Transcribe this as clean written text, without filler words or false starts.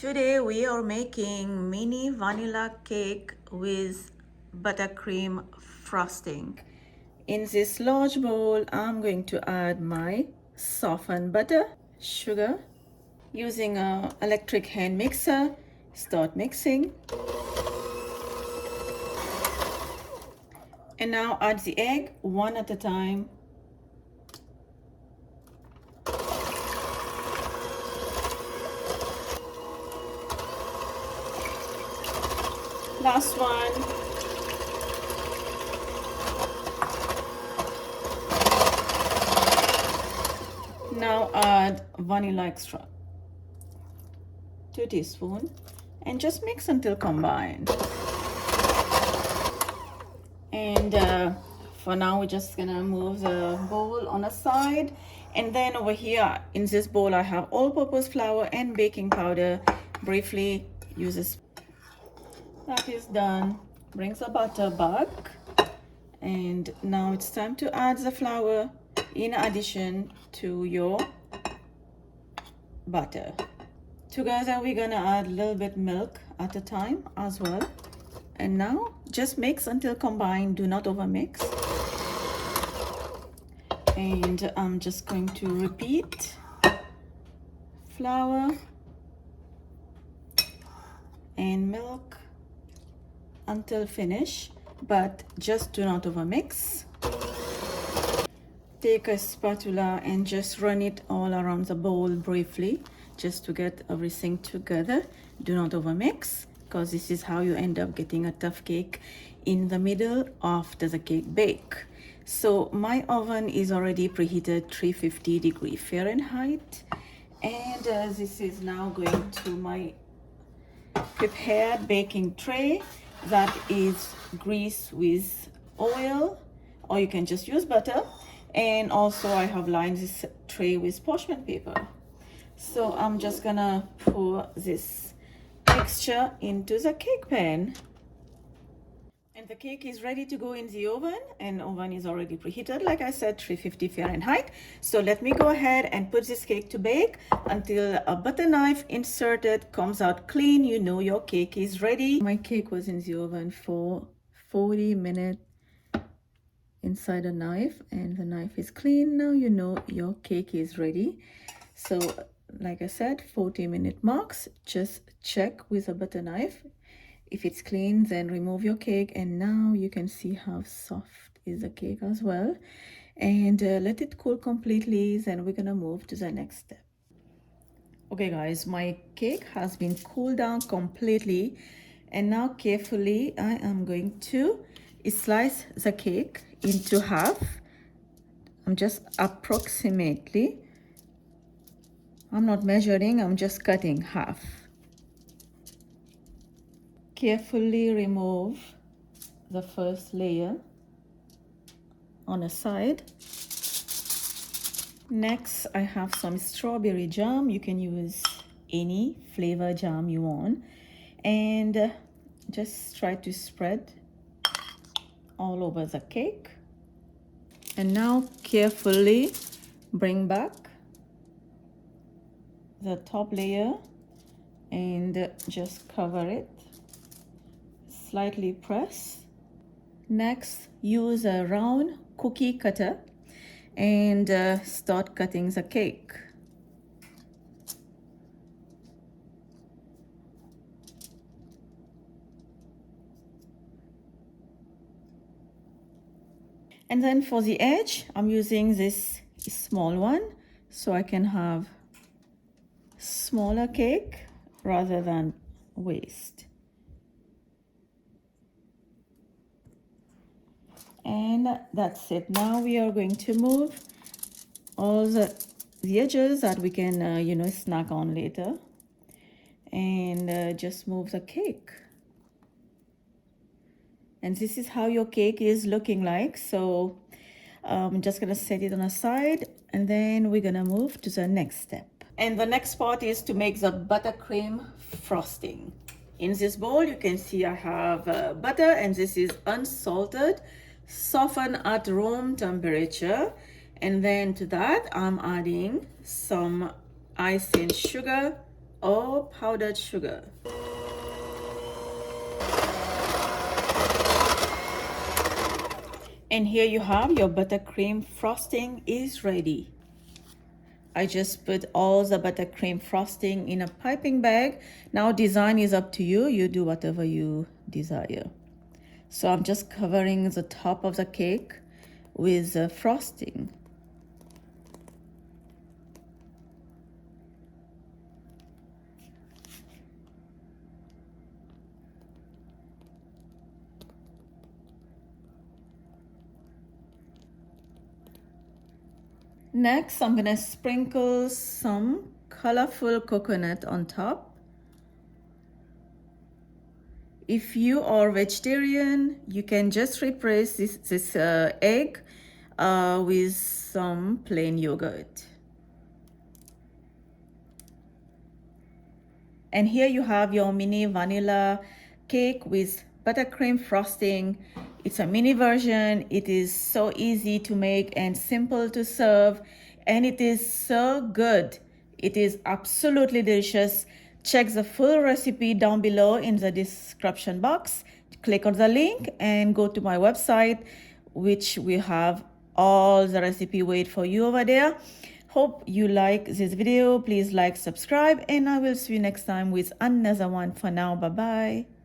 Today we are making mini vanilla cake with buttercream frosting. In this large bowl, I'm going to add my softened butter, sugar, using an electric hand mixer. Start mixing. And now add the egg one at a time. Last one. Now add vanilla extract, 2 teaspoons, and just mix until combined. And for now, we're just gonna move the bowl on a side. And then over here in this bowl, I have all-purpose flour and baking powder. Briefly use this. That is done. Brings the butter back. And now it's time to add the flour in addition to your butter. Together, we're gonna add a little bit milk at a time as well. And now just mix until combined, do not overmix. And I'm just going to repeat flour and milk until finish, but just do not overmix. Take a spatula and just run it all around the bowl briefly, just to get everything together. Do not overmix, because this is how you end up getting a tough cake in the middle after the cake bake. So my oven is already preheated 350 Fahrenheit, and this is now going to my prepared baking tray that is greased with oil, or you can just use butter. And also I have lined this tray with parchment paper. So I'm just gonna pour this mixture into the cake pan. And the cake is ready to go in the oven, and oven is already preheated, like I said, 350 Fahrenheit. So let me go ahead and put this cake to bake until a butter knife inserted comes out clean. You know your cake is ready. My cake was in the oven for 40 minutes inside a knife, and the knife is clean. Now you know your cake is ready. So like I said, 40-minute marks. Just check with a butter knife. If it's clean, then remove your cake, and now you can see how soft is the cake as well. And let it cool completely, then we're gonna move to the next step. Okay guys, my cake has been cooled down completely, and now carefully I am going to slice the cake into half. I'm just approximately, I'm not measuring, I'm just cutting half. Carefully remove the first layer on a side. Next, I have some strawberry jam. You can use any flavor jam you want, and just try to spread all over the cake. And now carefully bring back the top layer and just cover it. Slightly press. Next, use a round cookie cutter and start cutting the cake. And then for the edge, I'm using this small one so I can have smaller cake rather than waste. And that's it. Now we are going to move all the edges that we can snack on later, and just move the cake. And this is how your cake is looking like. So I'm just gonna set it on a side, and then we're gonna move to the next step. And the next part is to make the buttercream frosting. In this bowl, you can see I have butter, and this is unsalted, softened at room temperature. And then to that, I'm adding some icing sugar, or powdered sugar. And here you have your buttercream frosting is ready. I just put all the buttercream frosting in a piping bag. Now design is up to you. You do whatever you desire. So I'm just covering the top of the cake with frosting. Next, I'm gonna sprinkle some colorful coconut on top. If you are vegetarian, you can just replace this egg with some plain yogurt. And here you have your mini vanilla cake with buttercream frosting. It's a mini version. It is so easy to make and simple to serve, and it is so good. It is absolutely delicious. Check the full recipe down below in the description box. Click on the link and go to my website, which will have all the recipe wait for you over there. Hope you like this video. Please like, subscribe, and I will see you next time with another one. For now, bye bye.